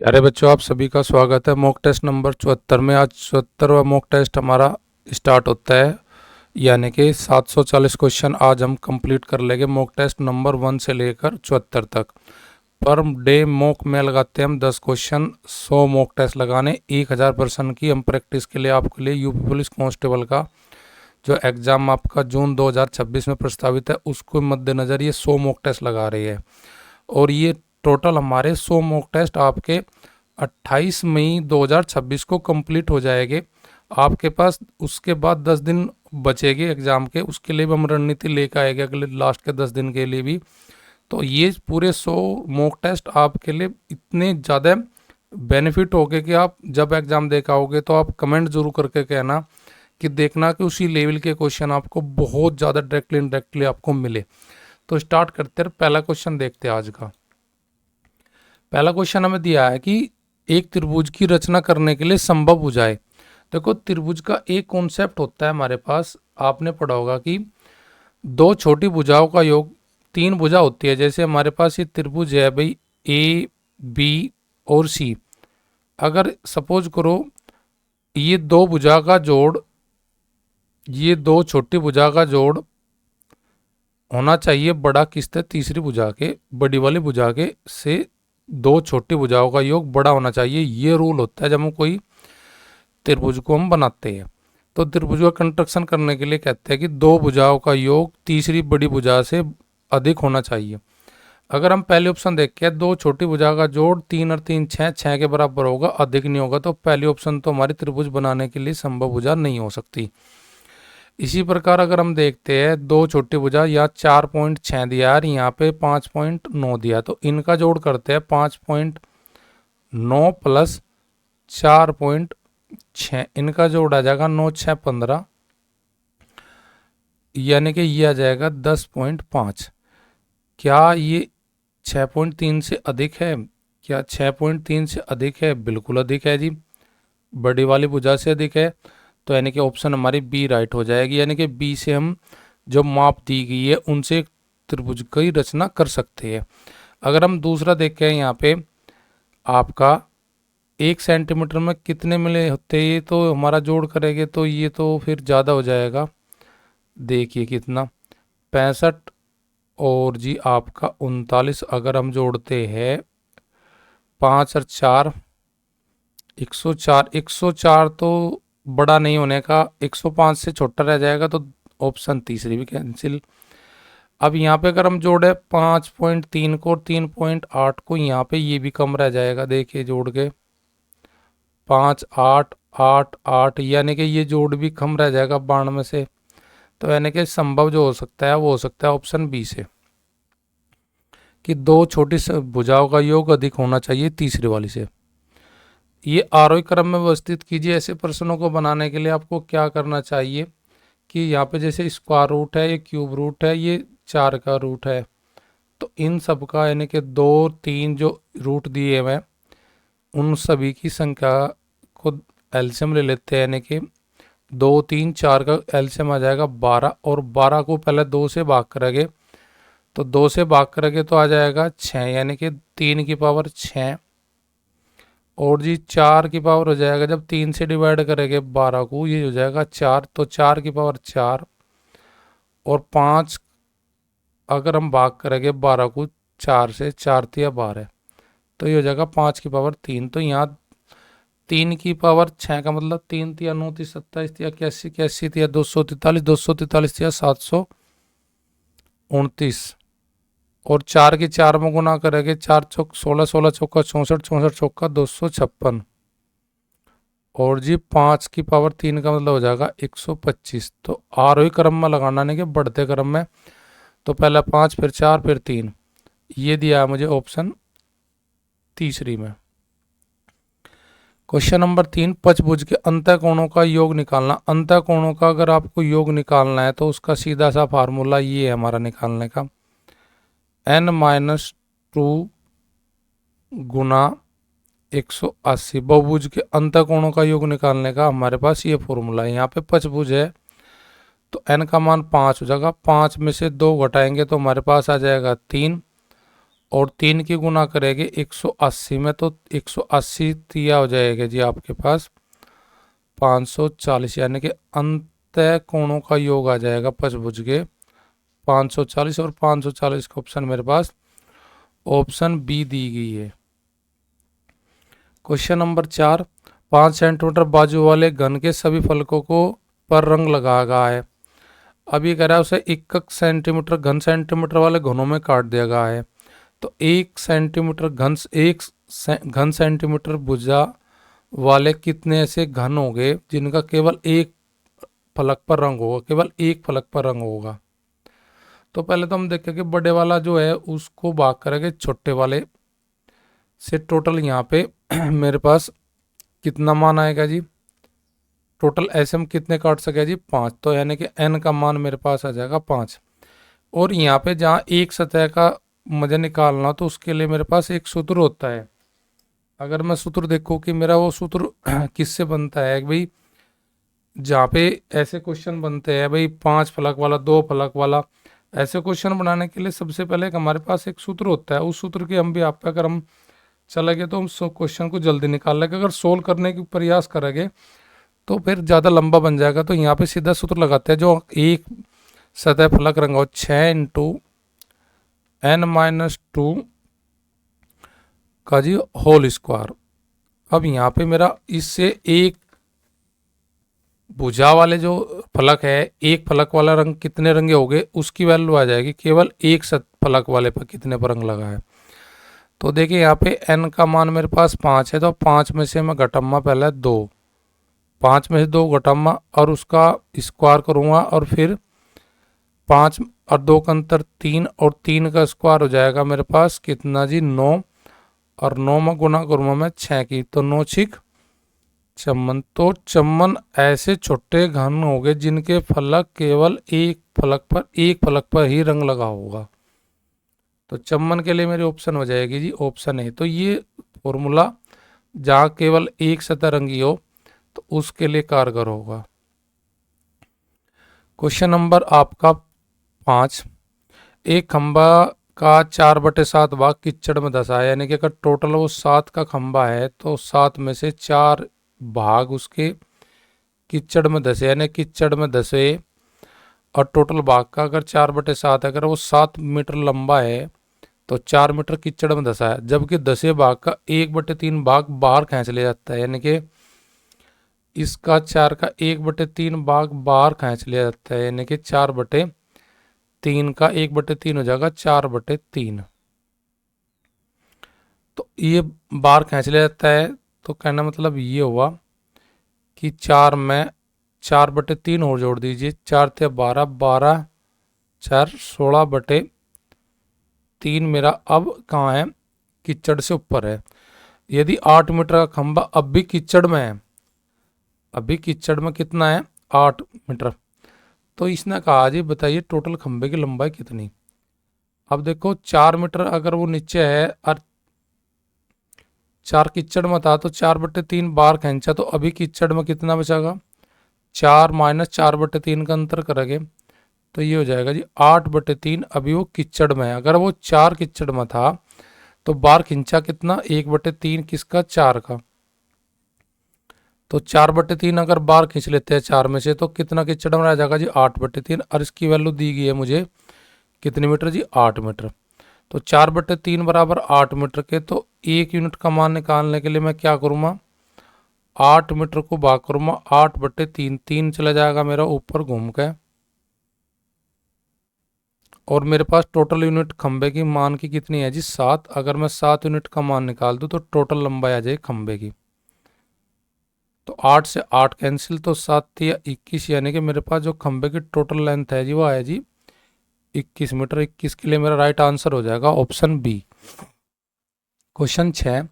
प्यारे बच्चों, आप सभी का स्वागत है मॉक टेस्ट नंबर 74 में। आज 74वां मॉक टेस्ट हमारा स्टार्ट होता है, यानी कि 740 क्वेश्चन आज हम कंप्लीट कर लेंगे मॉक टेस्ट नंबर 1 से लेकर 74 तक। पर डे मॉक में लगाते हैं हम 10 क्वेश्चन। 100 मॉक टेस्ट लगाने 1000% की हम प्रैक्टिस के लिए आपके लिए यूपी पुलिस कांस्टेबल का जो एग्ज़ाम आपका जून 2026 में प्रस्तावित है उसको मद्देनज़र ये 100 मॉक टेस्ट लगा रही है। और ये टोटल हमारे 100 मॉक टेस्ट आपके 28 मई 2026 को कंप्लीट हो जाएंगे। आपके पास उसके बाद 10 दिन बचेंगे एग्ज़ाम के, उसके लिए भी हम रणनीति लेकर आएंगे अगले लास्ट के 10 दिन के लिए भी। तो ये पूरे 100 मॉक टेस्ट आपके लिए इतने ज़्यादा बेनिफिट हो गए कि आप जब एग्ज़ाम दे आओगे तो आप कमेंट जरूर करके कहना कि देखना कि उसी लेवल के क्वेश्चन आपको बहुत ज़्यादा डायरेक्टली इनडायरेक्टली आपको मिले। तो स्टार्ट करते हैं। पहला क्वेश्चन देखते हैं आज का। पहला क्वेश्चन हमें दिया है कि एक त्रिभुज की रचना करने के लिए संभव भुजाएं। देखो, त्रिभुज का एक कॉन्सेप्ट होता है हमारे पास, आपने पढ़ा होगा कि दो छोटी भुजाओं का योग 3 भुजा होती है। जैसे हमारे पास ये त्रिभुज है भाई, ए बी और सी। अगर सपोज करो ये दो भुजा का जोड़, ये दो छोटी भुजा का जोड़ होना चाहिए बड़ा किससे, तीसरी भुजा के, बड़ी वाली भुजा के से दो छोटी भुजाओं का योग बड़ा होना चाहिए। ये रूल होता है जब हम कोई त्रिभुज को हम बनाते हैं। तो त्रिभुज का कंस्ट्रक्शन करने के लिए कहते हैं कि दो भुजाओं का योग तीसरी बड़ी भुजा से अधिक होना चाहिए। अगर हम पहले ऑप्शन देखें, दो छोटी भुजा का जोड़ 3 और 3 6, 6 के बराबर होगा, अधिक नहीं होगा, तो पहली ऑप्शन तो हमारी त्रिभुज बनाने के लिए संभव भुजा नहीं हो सकती। इसी प्रकार अगर हम देखते हैं दो छोटी भुजा, या 4.6 दिया है, यहाँ पे 5.9 दिया, तो इनका जोड़ करते हैं 5.9 प्लस 4.6, इनका जोड़ आ जाएगा 9 6 15, यानी कि ये आ जाएगा 10.5। क्या ये 6.3 से अधिक है? क्या 6.3 से अधिक है? बिल्कुल अधिक है जी, बड़ी वाली भुजा से अधिक है। तो यानी कि ऑप्शन हमारी बी राइट हो जाएगी, यानी कि बी से हम जो माप दी गई है उनसे एक त्रिभुज की रचना कर सकते हैं। अगर हम दूसरा देखें, यहाँ पे आपका 1 सेंटीमीटर में कितने मिले होते हैं, ये तो हमारा जोड़ करेंगे तो ये तो फिर ज़्यादा हो जाएगा। देखिए कितना, 65 और जी आपका 39। अगर हम जोड़ते हैं 5 और 4, 104। 104 तो बड़ा नहीं होने का, 105 से छोटा रह जाएगा, तो ऑप्शन तीसरी भी कैंसिल। अब यहाँ पे अगर हम जोड़े 5.3 को और 3.8 को, यहाँ पे ये भी कम रह जाएगा। देखिए जोड़ के 5 8 8 8, यानी कि ये जोड़ भी कम रह जाएगा 92 से। तो यानी कि संभव जो हो सकता है वो हो सकता है ऑप्शन बी से, कि दो छोटी भुजाओं का योग अधिक होना चाहिए तीसरी वाली से। ये आरोही क्रम में व्यवस्थित कीजिए। ऐसे प्रश्नों को बनाने के लिए आपको क्या करना चाहिए कि यहाँ पे जैसे स्क्वायर रूट है, ये क्यूब रूट है, ये 4 का रूट है, तो इन सब का यानी कि 2 3 जो रूट दिए हुए हैं उन सभी की संख्या को एलसीएम ले लेते हैं, यानी कि 2 3 4 का एलसीएम आ जाएगा 12, और 12 को पहले 2 से भाग करेंगे, तो 2 से भाग करेंगे तो आ जाएगा 6, यानी कि 3 की पावर 6, और जी 4 की पावर हो जाएगा, जब 3 से डिवाइड करेंगे 12 को, ये हो जाएगा 4, तो 4 की पावर 4, और 5 अगर हम भाग करेंगे 12 को 4 से, 4 तिया 12, तो ये हो जाएगा 5 की पावर 3। तो यहाँ 3 की पावर 6 का मतलब 3 तिया 9 ती 27 तिया 81, 81 तिया 243, 243 तिया 729, और 4 की 4 में गुना करेंगे, 4 चौक 16, 16 चौका 64, 64 चौका 256, और जी 5 की पावर 3 का मतलब हो जाएगा 125। तो आरोही क्रम में लगाना नहीं कि बढ़ते क्रम में, तो पहला 5 फिर 4 फिर 3, ये दिया है मुझे ऑप्शन तीसरी में। क्वेश्चन नंबर 3, पंचभुज के अंतःकोणों का योग निकालना। अंतःकोणों का अगर आपको योग निकालना है तो उसका सीधा सा फार्मूला ये है हमारा निकालने का, n-2 गुना 180। बहुभुज के अंतःकोणों का योग निकालने का हमारे पास ये फॉर्मूला है। यहाँ पे पंचभुज है तो n का मान 5 हो जाएगा, 5 में से 2 घटाएंगे तो हमारे पास आ जाएगा 3, और 3 की गुना करेंगे 180 में, तो 180 दिया हो जाएगा जी आपके पास 540, यानी कि अंतः कोणों का योग आ जाएगा पचभुज के 540, और 540 का ऑप्शन मेरे पास ऑप्शन बी दी गई है। क्वेश्चन नंबर 4, 5 सेंटीमीटर बाजू वाले घन के सभी फलकों को पर रंग लगाया गया है। अब ये कह रहा है उसे 1 सेंटीमीटर घन सेंटीमीटर वाले घनों में काट दिया गया है। तो 1 सेंटीमीटर घन सेंटीमीटर भुजा वाले कितने ऐसे घन होंगे जिनका केवल एक फलक पर रंग होगा, केवल एक फलक पर रंग होगा। तो पहले तो हम देखेंगे बड़े वाला जो है उसको भाग करेंगे छोटे वाले से। टोटल यहाँ पे मेरे पास कितना मान आएगा जी, टोटल ऐसे हम कितने काट सके जी 5, तो यानी कि n का मान मेरे पास आ जाएगा 5। और यहाँ पे जहाँ एक सतह का मुझे निकालना तो उसके लिए मेरे पास एक सूत्र होता है। अगर मैं सूत्र देखूँ कि मेरा वो सूत्र किससे बनता है भाई, जहाँ पे ऐसे क्वेश्चन बनते हैं भाई 5 फलक वाला 2 फलक वाला, ऐसे क्वेश्चन बनाने के लिए सबसे पहले हमारे पास एक सूत्र होता है। उस सूत्र की हम भी आप पे अगर हम चले गए तो हम क्वेश्चन को जल्दी निकाल लेंगे। अगर सोल्व करने की प्रयास करेंगे तो फिर ज़्यादा लंबा बन जाएगा। तो यहाँ पे सीधा सूत्र लगाते हैं जो एक सतह फलक रंगा हो 6 इंटू n-2 का जी होल स्क्वायर। अब यहाँ पे मेरा इससे एक भुजा वाले जो फलक है, एक फलक वाला रंग कितने रंगे हो गए उसकी वैल्यू आ जाएगी केवल एक फलक वाले पर कितने पर रंग लगा है। तो देखिए यहाँ पे n का मान मेरे पास 5 है, तो 5 में से मैं घटाऊंगा पहले 2, 5 में से 2 घटाऊंगा और उसका स्क्वायर करूँगा, और फिर 5 और 2 का अंतर 3, और 3 का स्क्वायर हो जाएगा मेरे पास कितना जी 9, और 9 में गुना करूँगा मैं 6 की, तो 9 6 54। तो 54 ऐसे छोटे घन हो गए जिनके फलक केवल एक फलक पर ही रंग लगा होगा। तो 54 के लिए मेरी ऑप्शन हो जाएगी जी ऑप्शन ए। तो ये फॉर्मूला जहाँ केवल एक सतह रंगी हो तो उसके लिए कारगर होगा। क्वेश्चन नंबर आपका 5, एक खंबा का 4/7 भाग कीचड़ में धसा है, यानी कि अगर टोटल वो 7 का खंबा है तो 7 में से 4 भाग उसके कीचड़ में धसे, यानी कीचड़ में धसे, और टोटल भाग का अगर 4/7 है, अगर वो 7 मीटर लंबा है तो 4 मीटर कीचड़ में धसा है, जबकि धसे भाग का 1/3 भाग बाहर खींच लिया जाता है, यानी कि इसका 4 का 1/3 भाग बाहर खींच लिया जाता है, यानी कि 4/3 का 1/3 हो जाएगा 4/3। तो ये बाहर खींच लिया जाता है, तो कहना मतलब ये हुआ कि 4 में 4/3 और जोड़ दीजिए, 4 थे 12, 12 4 16/3 मेरा अब कहाँ है, कीचड़ से ऊपर है। यदि 8 मीटर का खंबा अब भी कीचड़ में है, अभी कीचड़ में कितना है 8 मीटर, तो इसने कहा जी बताइए टोटल खंबे की लंबाई कितनी। अब देखो 4 मीटर अगर वो नीचे है और 4 कीचड़ में था, तो 4/3 बाहर खींचा, तो अभी कीचड़ में कितना बचागा, 4 माइनस 4/3 का अंतर करेंगे तो ये हो जाएगा जी 8/3। अभी वो कीचड़ में है, अगर वो 4 कीचड़ में था तो बाहर खींचा कितना 1/3 किसका 4 का, तो 4/3 अगर बाहर खींच लेते हैं 4 में से तो कितना कीचड़ में रह जाएगा जी 8/3, और इसकी वैल्यू दी गई है मुझे कितने मीटर जी 8 मीटर। तो 4/3 बराबर 8 मीटर के, तो 1 यूनिट का मान निकालने के लिए मैं क्या करूँगा 8 मीटर को भाग करूँगा 8/3, 3 चला जाएगा मेरा ऊपर घूम के, और मेरे पास टोटल यूनिट खंबे की मान की कितनी है जी 7। अगर मैं 7 यूनिट का मान निकाल दूँ तो टोटल लंबाई आ जाएगी खंबे की, तो 8 से 8 कैंसिल, तो 7 थी 21, यानी कि मेरे पास जो खंबे की टोटल लेंथ है जी वो है जी 21 मीटर। 21 के लिए मेरा राइट आंसर हो जाएगा ऑप्शन बी। क्वेश्चन 6,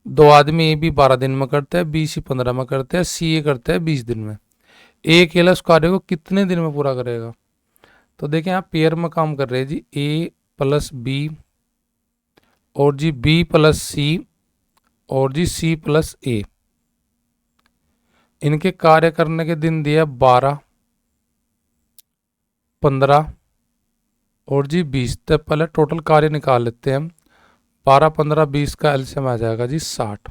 2 आदमी ए बी 12 दिन में करते हैं, बी सी 15 में करते हैं, सी ए करते हैं 20 दिन में। ए अकेला उस कार्य को कितने दिन में पूरा करेगा। तो देखें आप पेयर में काम कर रहे हैं जी, ए प्लस बी और जी बी प्लस सी और जी सी प्लस ए। इनके कार्य करने के दिन दिया 12, 15 और जी 20। तो पहले टोटल कार्य निकाल लेते हैं हम। 12, 15, 20 का एलसीएम आ जाएगा जी 60।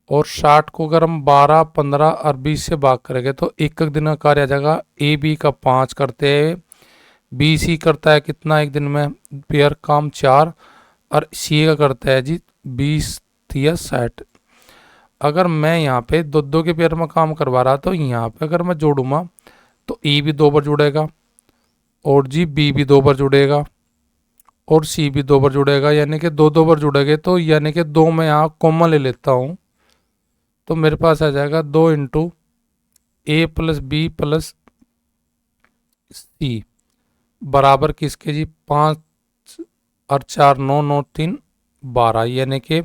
और 60 को अगर हम 12, 15 और 20 से भाग करेंगे तो एक दिन का कार्य आ जाएगा। ए बी का 5 करते हैं, बी सी करता है कितना एक दिन में पेयर काम 4, और सी का करता है जी 20 या 60। अगर मैं यहाँ पे दो दो के पेयर में काम करवा रहा तो यहाँ पे अगर मैं जोड़ूंगा तो ए भी 2 बार जुड़ेगा, और जी बी भी 2 बार जुड़ेगा, और सी भी 2 बार जुड़ेगा, यानी कि 2 बार जुड़ेंगे। तो यानी कि 2 मैं यहाँ कॉमन ले लेता हूँ, तो मेरे पास आ जाएगा 2 इंटू ए प्लस बी प्लस सी बराबर किसके जी 5 और 4 9 9 3 12। यानी कि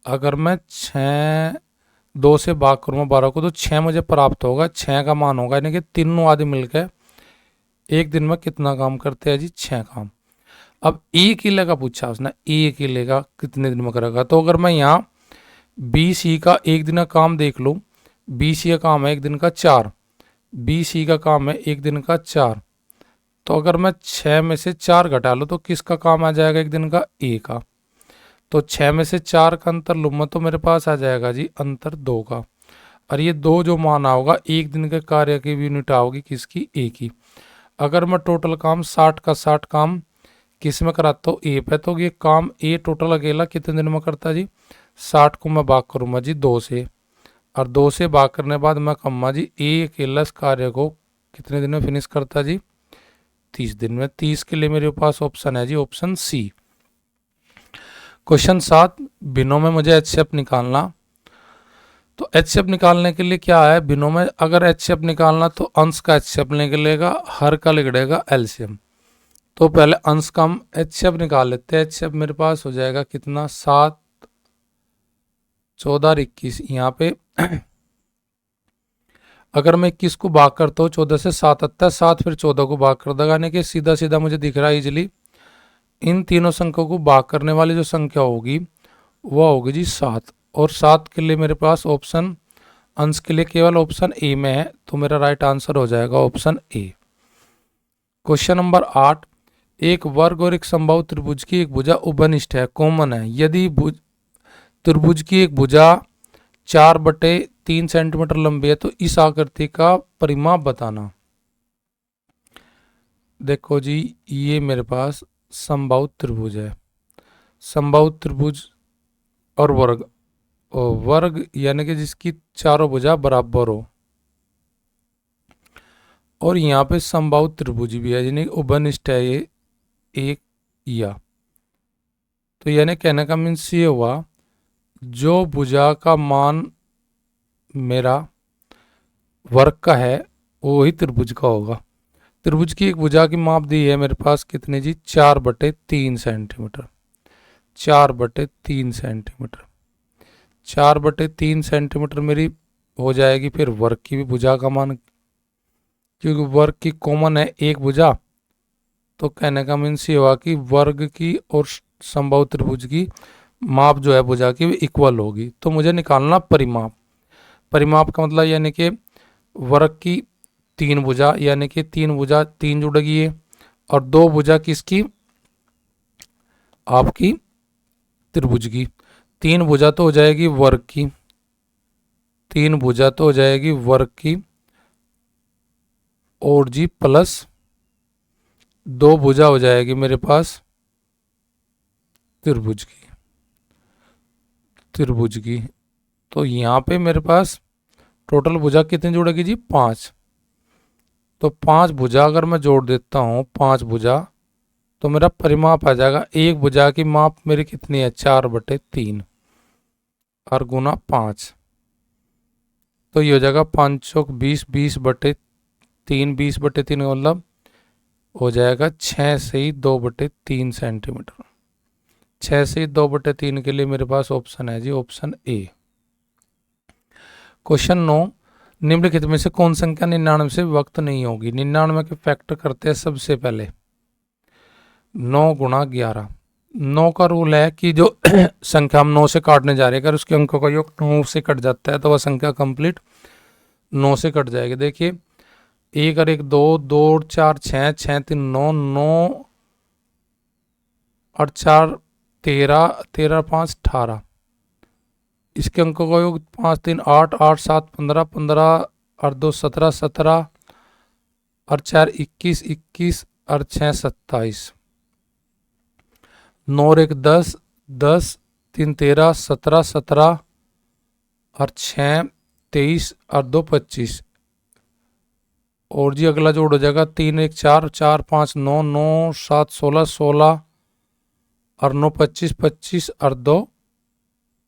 अगर मैं 6 2 से भाग करूँगा 12 को तो 6 मुझे प्राप्त होगा, 6 का मान होगा। यानी कि तीनों आदमी मिलकर एक दिन में कितना काम करते हैं जी 6 काम। अब एक किले का पूछा उसने, एक किले का कितने दिन में करेगा। तो अगर मैं यहाँ बी सी का एक दिन का काम देख लूँ, बी सी का काम है एक दिन का 4, बी सी का काम है एक दिन का 4। तो अगर मैं 6 में से 4 घटा लूँ तो किसका काम आ जाएगा एक दिन का, ए का। तो 6 में से 4 का अंतर लूँगा तो मेरे पास आ जाएगा जी अंतर 2 का। और ये 2 जो मान होगा एक दिन के कार्य की भी यूनिट आओगी किसकी, ए की। अगर मैं टोटल काम 60 का 60 काम किस में कराता हूँ, ए पे, तो ये काम ए टोटल अकेला कितने दिन में करता जी 60 को मैं भाग करूँगा जी 2 से, और 2 से भाग करने बाद मैं कहूँगा जी ए अकेला इस कार्य को कितने दिन में फिनिश करता जी 30 दिन में। 30 के लिए मेरे पास ऑप्शन है जी ऑप्शन सी। क्वेश्चन 7, भिन्नों में मुझे एचसीएफ निकालना। तो एचसीएफ निकालने के लिए क्या है, भिन्नों में अगर एचसीएफ निकालना तो अंश का एचसीएफ निकलेगा, हर का निकलेगा एलसीएम। तो पहले अंश का हम एचसीएफ निकाल लेते हैं। एचसीएफ मेरे पास हो जाएगा कितना 7 14 और 21। यहाँ पे अगर मैं 21 को भाग करता हूँ 14 से 7 आता है, 7 फिर 14 को भाग कर देगा, यानी कि सीधा सीधा मुझे दिख रहा है इजिली इन तीनों संख्याओं को भाग करने वाली जो संख्या होगी वह होगी जी 7। और 7 के लिए मेरे पास ऑप्शन अंश के लिए केवल ऑप्शन ए में है, तो मेरा राइट आंसर हो जाएगा ऑप्शन ए। क्वेश्चन नंबर 8, एक वर्ग और एक समबाहु त्रिभुज की एक भुजा उभयनिष्ठ है, कॉमन है। यदि त्रिभुज की एक भुजा 4/3 सेंटीमीटर लंबी है तो इस आकृति का परिमाप बताना। देखो जी ये मेरे पास समबाहु त्रिभुज है, समबाहु त्रिभुज और वर्ग यानी कि जिसकी चारों भुजा बराबर हो, और यहाँ पे समबाहु त्रिभुज भी है यानी उभयनिष्ठ है ये एक या। तो यानी कहने का मीन्स ये हुआ जो भुजा का मान मेरा वर्ग का है वो ही त्रिभुज का होगा। त्रिभुज की एक भुजा की माप दी है मेरे पास कितने जी 4/3 सेंटीमीटर, 4/3 सेंटीमीटर, 4/3 सेंटीमीटर मेरी हो जाएगी फिर वर्ग की भी भुजा का मान, क्योंकि वर्ग की कॉमन है एक भुजा। तो कहने का मीन्स ये हुआ कि वर्ग की और समबाहु त्रिभुज की माप जो है भुजा की इक्वल होगी। तो मुझे निकालना परिमाप। परिमाप का मतलब यानी कि वर्ग की 3 भुजा, यानी कि 3 भुजा 3 जुड़ेगी है, और 2 भुजा किसकी आपकी त्रिभुज की। 3 भुजा तो हो जाएगी वर्ग की, 3 भुजा तो हो जाएगी वर्ग की, और जी प्लस 2 भुजा हो जाएगी मेरे पास त्रिभुज की, त्रिभुज की। तो यहाँ पे मेरे पास टोटल भुजा कितनी जुड़ेगी जी 5। तो 5 भुजा अगर मैं जोड़ देता हूँ 5 भुजा तो मेरा परिमाप आ जाएगा। एक भुजा की माप मेरी कितनी है 4/3 और गुना 5, तो ये हो जाएगा 5 चौक 20, 20/3, 20/3 का मतलब हो जाएगा 6 से ही 2/3 सेंटीमीटर। 6 से 2/3 के लिए मेरे पास ऑप्शन है जी ऑप्शन ए। क्वेश्चन 9, निम्नलिखित में से कौन संख्या 99 से विभक्त नहीं होगी। 99 के फैक्टर करते हैं सबसे पहले 9 × 11। 9 का रूल है कि जो संख्या हम 9 से काटने जा रहे हैं अगर उसके अंकों का योग 9 से कट जाता है तो वह संख्या कंप्लीट 9 से कट जाएगी। देखिए 1 और 1 2, 2 और 4 6, 6 3 9, 9 और 4 13, 13 5 18, इसके अंकों का योग 5 3 8, 8 7 15, 15 और 2 17, 17 और 4 21, 21 और 6 27, 9 और 1 10, 10 3 13, 17, 17 और 6 23 और 2 25, और जी अगला जोड़ हो जाएगा 3 1 4, 4 5 9, 9 7 16, 16 और 9 25, 25 और 2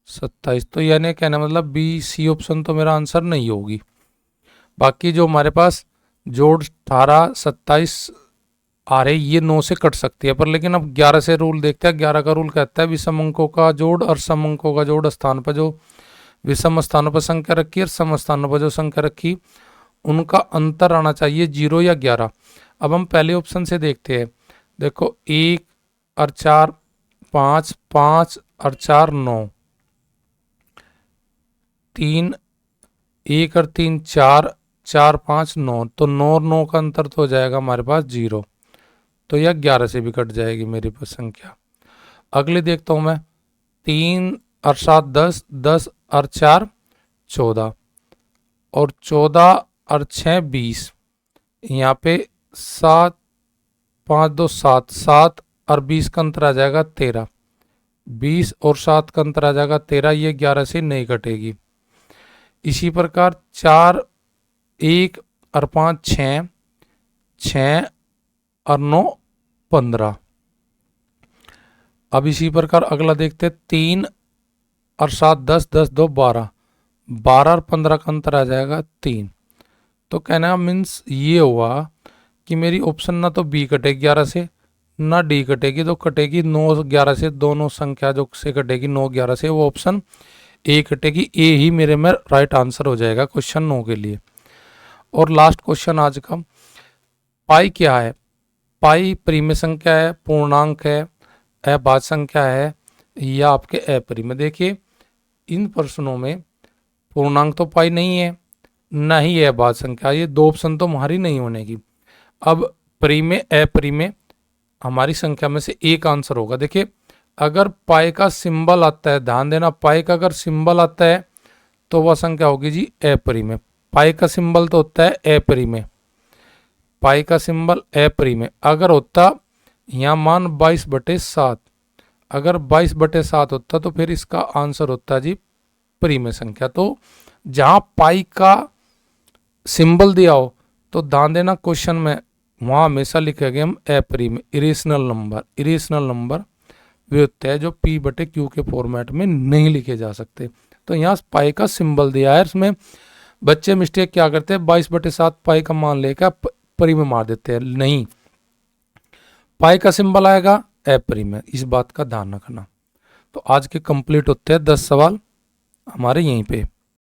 27। तो यानी कहना मतलब बी सी ऑप्शन तो मेरा आंसर नहीं होगी। बाकी जो हमारे पास जोड़ 18 27 आ रहे ये 9 से कट सकती है, पर लेकिन अब 11 से रूल देखते हैं। 11 का रूल कहता है विषम अंकों का जोड़ और सम अंकों का जोड़ स्थान पर जो विषम स्थानों पर संख्या रखी और सम स्थानों पर जो संख्या रखी उनका अंतर आना चाहिए 0 या 11। अब हम पहले ऑप्शन से देखते हैं। देखो 1 और 4 5, 5 और 4 9, 3 1 और 3 4, 4 5 9, तो 9 और 9 का अंतर तो हो जाएगा हमारे पास 0, तो यह 11 से भी कट जाएगी मेरी पास संख्या। अगले देखता हूं मैं 3 और 7 10, 10 और 4 14 और 14 और 6 20, यहाँ पे 7 5 2 7, 7 और 20 का अंतर आ जाएगा 13, 20 और 7 का अंतर आ जाएगा 13, ये 11 से नहीं कटेगी। इसी प्रकार 4 1 और 5 6, 6 और 9 15। अब इसी प्रकार अगला देखते हैं 3 और 7 10, 10 2 12, 12 और 15 का अंतर आ जाएगा 3। तो कहना मीन्स ये हुआ कि मेरी ऑप्शन ना तो बी कटेगी 11 से ना डी कटेगी, तो कटेगी 9 11 से, दोनों संख्या जो से कटेगी 9 11 से, वो ऑप्शन ए कटेगी। ए ही मेरे में राइट आंसर हो जाएगा क्वेश्चन 9 के लिए। और लास्ट क्वेश्चन आज का, पाई क्या है? पाई परिमेय संख्या है, पूर्णांक है, अभाज्य संख्या है या आपके अपरिमेय। देखिए इन प्रश्नों में पूर्णांक तो पाई नहीं है, ना ही है अभाज्य संख्या, ये दो ऑप्शन तो हमारी नहीं होने की। अब परिमेय अपरिमेय हमारी संख्या में से एक आंसर होगा। देखिए अगर पाई का सिंबल आता है, ध्यान देना, पाई का अगर सिंबल आता है तो वह संख्या होगी जी अपरिमेय। पाई का सिंबल तो होता है अपरिमेय, पाई का सिंबल अपरिमेय। अगर होता यहाँ मान 22/7, अगर 22/7 होता तो फिर इसका आंसर होता जी परिमेय संख्या। तो जहां पाई का सिंबल दिया हो तो ध्यान देना क्वेश्चन में वहां हमेशा लिखेंगे हम अपरिमेय, इरेशनल नंबर। इरेशनल नंबर वे होते हैं जो P/Q के फॉर्मेट में नहीं लिखे जा सकते। तो यहाँ पाई का सिंबल दिया है, इसमें बच्चे मिस्टेक क्या करते हैं, 22/7 पाई का मान लेकर परिमेय मार देते हैं। नहीं, पाई का सिंबल आएगा अपरिमेय, इस बात का ध्यान रखना। तो आज के कंप्लीट होते हैं 10 सवाल हमारे यहीं पे।